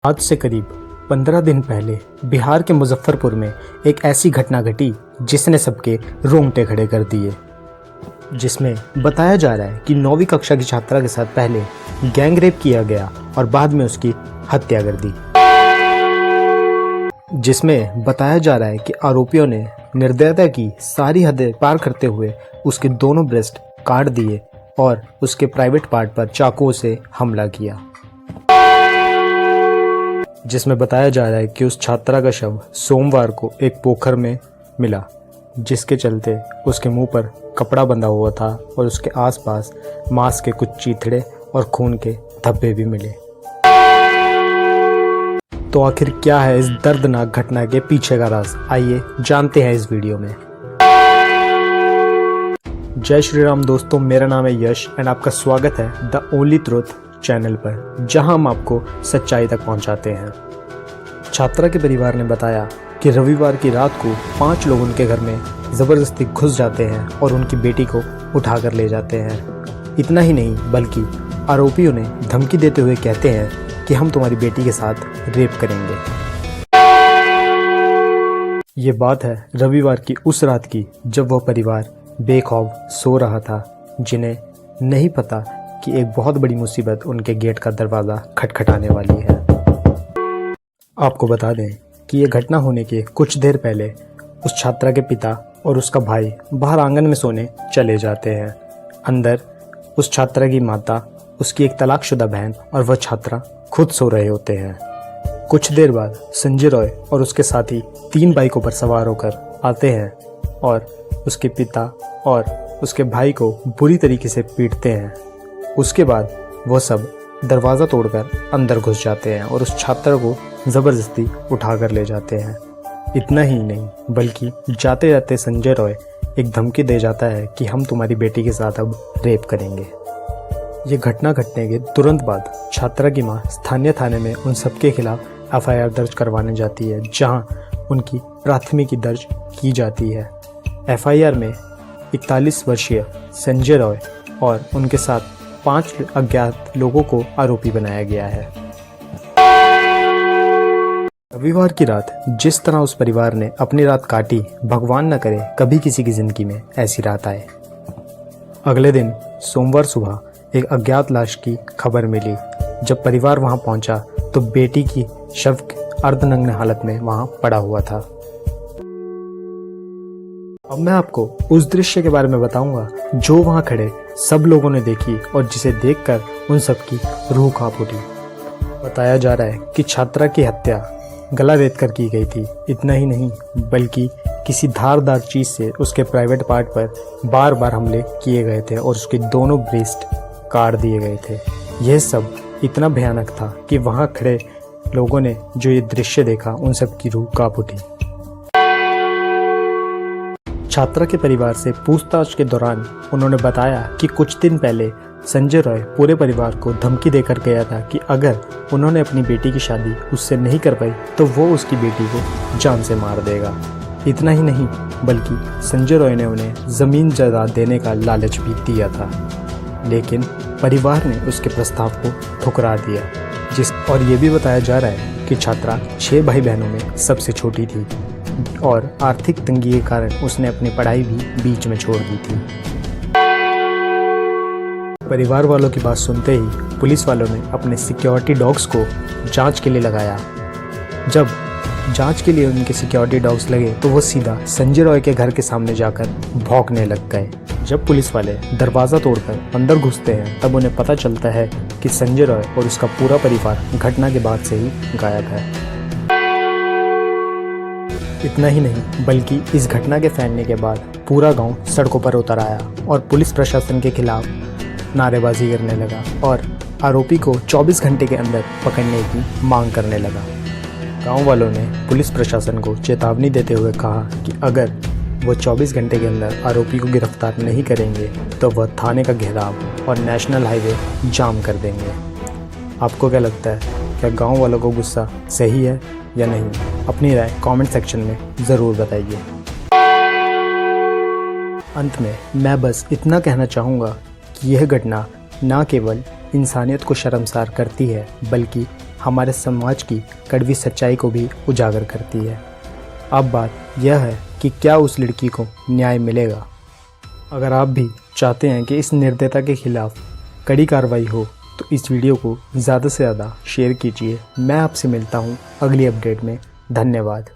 आज से करीब 15 दिन पहले बिहार के मुजफ्फरपुर में एक ऐसी घटना घटी जिसने सबके रोंगटे खड़े कर दिए। जिसमें बताया जा रहा है कि 9वीं कक्षा की छात्रा के साथ पहले गैंग रेप किया गया और बाद में उसकी हत्या कर दी। जिसमें बताया जा रहा है कि आरोपियों ने निर्दयता की सारी हदें पार करते हुए उसके दोनों ब्रेस्ट काट दिए और उसके प्राइवेट पार्ट पर चाकुओं से हमला किया। जिसमें बताया जा रहा है कि उस छात्रा का शव सोमवार को एक पोखर में मिला, जिसके चलते उसके मुंह पर कपड़ा बंधा हुआ था और उसके आसपास मांस के कुछ चीथड़े और खून के धब्बे भी मिले। तो आखिर क्या है इस दर्दनाक घटना के पीछे का राज, आइए जानते हैं इस वीडियो में। जय श्री राम दोस्तों, मेरा नाम है यश एंड आपका स्वागत है द ओनली ट्रुथ चैनल पर, जहां हम आपको सच्चाई तक पहुंचाते हैं। छात्रा के परिवार ने बताया कि रविवार की रात को 5 लोग उनके घर में ज़बरदस्ती घुस जाते हैं और उनकी बेटी को उठाकर ले जाते हैं। इतना ही नहीं बल्कि आरोपियों ने धमकी देते हुए कहते हैं कि हम तुम्हारी बेटी के साथ रेप करेंगे। ये बात है रविवार की उस रात की जब वह परिवार बेखौफ सो रहा था, जिन्हें नहीं पता कि एक बहुत बड़ी मुसीबत उनके गेट का दरवाज़ा खटखटाने वाली है। आपको बता दें कि ये घटना होने के कुछ देर पहले उस छात्रा के पिता और उसका भाई बाहर आंगन में सोने चले जाते हैं। अंदर उस छात्रा की माता, उसकी एक तलाकशुदा बहन और वह छात्रा खुद सो रहे होते हैं। कुछ देर बाद संजय रॉय और उसके साथी 3 बाइकों पर सवार होकर आते हैं और उसके पिता और उसके भाई को बुरी तरीके से पीटते हैं। उसके बाद वो सब दरवाज़ा तोड़कर अंदर घुस जाते हैं और उस छात्रा को ज़बरदस्ती उठाकर ले जाते हैं। इतना ही नहीं बल्कि जाते जाते संजय रॉय एक धमकी दे जाता है कि हम तुम्हारी बेटी के साथ अब रेप करेंगे। ये घटना घटने के तुरंत बाद छात्रा की मां स्थानीय थाने में उन सबके खिलाफ एफआईआर दर्ज करवाने जाती है, जहां उनकी प्राथमिकी दर्ज की जाती है। एफआईआर में 41 वर्षीय संजय रॉय और उनके साथ 5 अज्ञात लोगों को आरोपी बनाया गया है। रविवार की रात जिस तरह उस परिवार ने अपनी रात काटी, भगवान न करे कभी किसी की जिंदगी में ऐसी रात आए। अगले दिन सोमवार सुबह एक अज्ञात लाश की खबर मिली। जब परिवार वहां पहुंचा तो बेटी की शव अर्धनग्न हालत में वहां पड़ा हुआ था। अब मैं आपको उस दृश्य के बारे में बताऊंगा जो वहां खड़े सब लोगों ने देखी और जिसे देखकर उन सबकी रूह कांप उठी। बताया जा रहा है कि छात्रा की हत्या गला रेत कर की गई थी। इतना ही नहीं बल्कि किसी धारदार चीज से उसके प्राइवेट पार्ट पर बार बार हमले किए गए थे और उसके दोनों ब्रेस्ट काट दिए गए थे। यह सब इतना भयानक था कि वहां खड़े लोगों ने जो ये दृश्य देखा उन सब की रूह कांप उठी। छात्रा के परिवार से पूछताछ के दौरान उन्होंने बताया कि कुछ दिन पहले संजय रॉय पूरे परिवार को धमकी देकर गया था कि अगर उन्होंने अपनी बेटी की शादी उससे नहीं कर पाई तो वो उसकी बेटी को जान से मार देगा। इतना ही नहीं बल्कि संजय रॉय ने उन्हें ज़मीन जायदाद देने का लालच भी दिया था, लेकिन परिवार ने उसके प्रस्ताव को ठुकरा दिया। और ये भी बताया जा रहा है कि छात्रा 6 भाई बहनों में सबसे छोटी थी और आर्थिक तंगी के कारण उसने अपनी पढ़ाई भी बीच में छोड़ दी थी। परिवार वालों की बात सुनते ही पुलिस वालों ने अपने सिक्योरिटी डॉग्स को जांच के लिए लगाया। जब जांच के लिए उनके सिक्योरिटी डॉग्स लगे तो वो सीधा संजय रॉय के घर के सामने जाकर भौंकने लग गए। जब पुलिस वाले दरवाज़ा तोड़कर अंदर घुसते हैं तब उन्हें पता चलता है कि संजय रॉय और उसका पूरा परिवार घटना के बाद से ही गायब है। इतना ही नहीं बल्कि इस घटना के फैलने के बाद पूरा गांव सड़कों पर उतर आया और पुलिस प्रशासन के खिलाफ नारेबाजी करने लगा और आरोपी को 24 घंटे के अंदर पकड़ने की मांग करने लगा। गांव वालों ने पुलिस प्रशासन को चेतावनी देते हुए कहा कि अगर वो 24 घंटे के अंदर आरोपी को गिरफ्तार नहीं करेंगे तो वह थाने का घेराव और नेशनल हाईवे जाम कर देंगे। आपको क्या लगता है, क्या गांव वालों को गुस्सा सही है या नहीं? अपनी राय कमेंट सेक्शन में ज़रूर बताइए। अंत में मैं बस इतना कहना चाहूँगा कि यह घटना न केवल इंसानियत को शर्मसार करती है बल्कि हमारे समाज की कड़वी सच्चाई को भी उजागर करती है। अब बात यह है कि क्या उस लड़की को न्याय मिलेगा। अगर आप भी चाहते हैं कि इस निर्दयता के खिलाफ कड़ी कार्रवाई हो तो इस वीडियो को ज़्यादा से ज़्यादा शेयर कीजिए। मैं आपसे मिलता हूँ अगली अपडेट में। धन्यवाद।